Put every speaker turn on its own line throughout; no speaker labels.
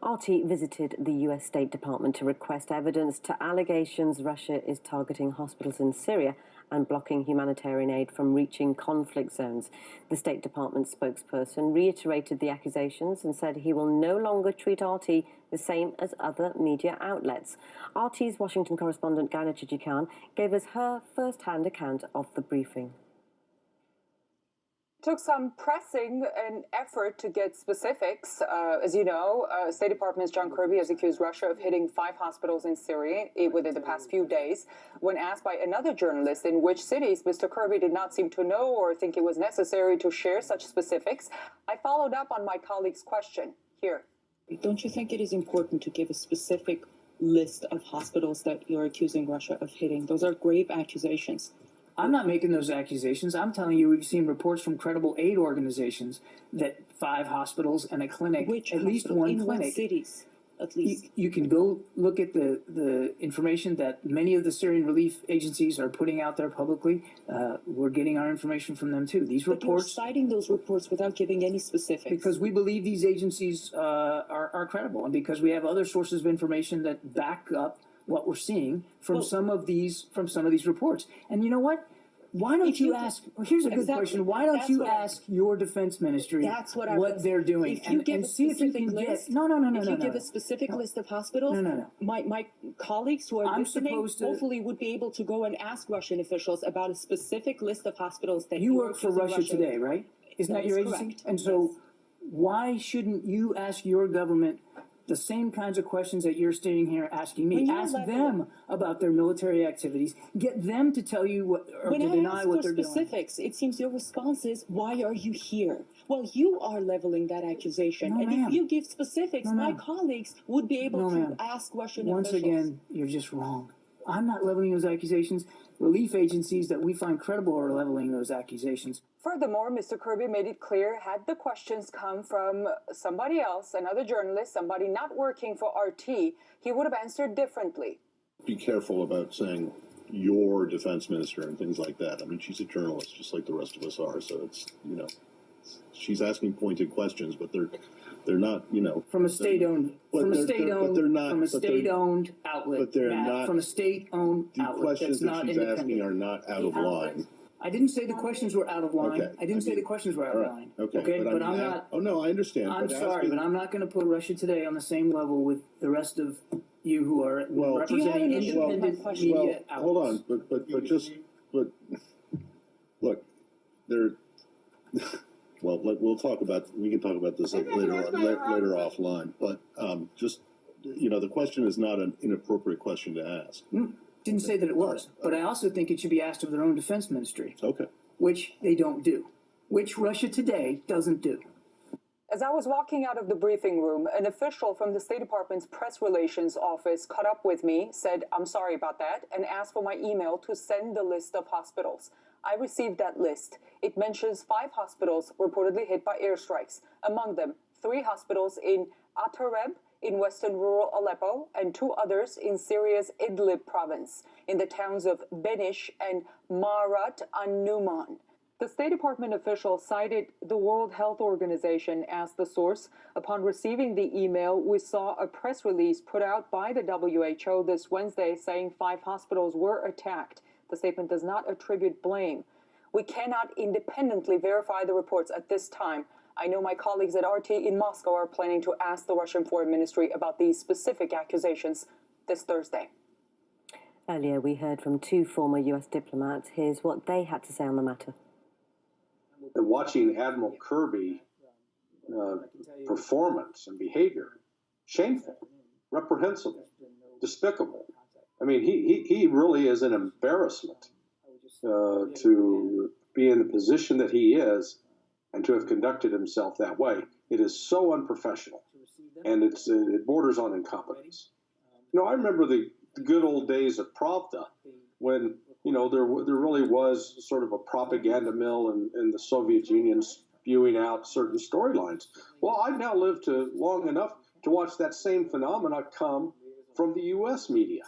RT visited the US State Department to request evidence to allegations Russia is targeting hospitals in Syria and blocking humanitarian aid from reaching conflict zones. The State Department spokesperson reiterated the accusations and said he will no longer treat RT the same as other media outlets. RT's Washington correspondent Gina Chichikyan gave us her first-hand account of the briefing.
Took some pressing and effort to get specifics. As you know, State Department's John Kirby has accused Russia of hitting 5 hospitals in Syria within the past few days. When asked by another journalist in which cities, Mr. Kirby did not seem to know or think it was necessary to share such specifics. I followed up on my colleague's question. Here.
Don't you think it is important to give a specific list of hospitals that you're accusing Russia of hitting? Those are grave accusations.
I'm not making those accusations. I'm telling you, we've seen reports from credible aid organizations that 5 hospitals and a clinic, at least one clinic.
What cities, at least?
You can go look at the information that many of the Syrian relief agencies are putting out there publicly. We're getting our information from them too. These reports.
But you're citing those reports without giving any specifics.
Because we believe these agencies are credible, and because we have other sources of information that back up what we're seeing from some of these reports. And you know what? Why don't you ask? Well, here's a good question. Why don't you ask your defense ministry what they're doing and see if you can get? No.
If you give a specific list of hospitals, my colleagues who are listening hopefully would be able to go and ask Russian officials about a specific list of hospitals that
you work for Russia Today, right? Isn't that your agency?
Correct.
And so, why shouldn't you ask your government the same kinds of questions that you're standing here asking me? Ask them about their military activities. Get them to tell you what, or to deny what they're doing.
Specifics, it seems your response is, why are you here? Well, you are leveling that accusation. And if you give specifics, my colleagues would be able to ask Russian officials.
Once again, you're just wrong. I'm not leveling those accusations. Relief agencies that we find credible are leveling those accusations.
Furthermore, Mr. Kirby made it clear, had the questions come from somebody else, another journalist, somebody not working for RT, he would have answered differently.
Be careful about saying your defense minister and things like that. I mean, she's a journalist just like the rest of us are, so it's, she's asking pointed questions, but they're not,
from a state-owned outlet.
But they're not
from a state-owned outlet.
The questions that she's asking are not out of line.
I didn't say the questions were out of line.
Okay.
I didn't say the questions were out of line.
Okay.
But I'm not.
Oh no, I understand.
I'm sorry, but I'm not going to put Russia Today on the same level with the rest of you who are representing independent media outlets.
Hold on, but look, there. Well, we can talk about this later offline. But the question is not an inappropriate question to ask.
Didn't say that it was, but I also think it should be asked of their own defense ministry.
Okay.
Which they don't do, which Russia Today doesn't do.
As I was walking out of the briefing room, an official from the State Department's press relations office caught up with me, said, "I'm sorry about that," and asked for my email to send the list of hospitals. I received that list. It mentions 5 hospitals reportedly hit by airstrikes. Among them, 3 hospitals in Atareb, in western rural Aleppo, and 2 others in Syria's Idlib province, in the towns of Benish and Marat an-Numan. The State Department official cited the World Health Organization as the source. Upon receiving the email, we saw a press release put out by the WHO this Wednesday saying 5 hospitals were attacked. The statement does not attribute blame. We cannot independently verify the reports at this time. I know my colleagues at RT in Moscow are planning to ask the Russian Foreign Ministry about these specific accusations this Thursday.
Earlier, we heard from 2 former U.S. diplomats. Here's what they had to say on the matter.
Watching Admiral Kirby performance and behavior, shameful, reprehensible, despicable. I mean, he really is an embarrassment to be in the position that he is and to have conducted himself that way. It is so unprofessional, and it borders on incompetence. I remember the good old days of Pravda when, there really was sort of a propaganda mill in the Soviet Union spewing out certain storylines. Well, I've now lived long enough to watch that same phenomena come from the U.S. media.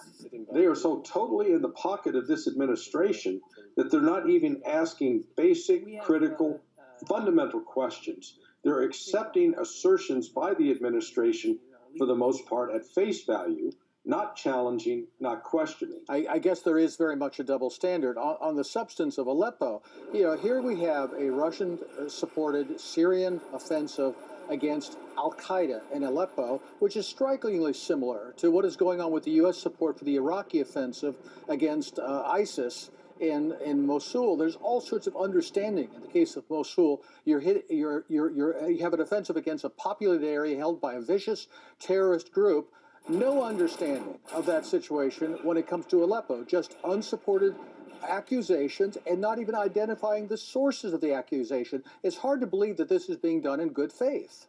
They are so totally in the pocket of this administration that they're not even asking basic, critical, fundamental questions. They're accepting assertions by the administration for the most part, at face value, not challenging, not questioning.
I guess there is very much a double standard on the substance of Aleppo. You know, here we have a Russian-supported Syrian offensive against al-Qaeda in Aleppo, which is strikingly similar to what is going on with the U.S. support for the Iraqi offensive against ISIS in Mosul. There's all sorts of understanding. In the case of Mosul, you have an offensive against a populated area held by a vicious terrorist group. No understanding of that situation when it comes to Aleppo, just unsupported accusations and not even identifying the sources of the accusation. It's hard to believe that this is being done in good faith.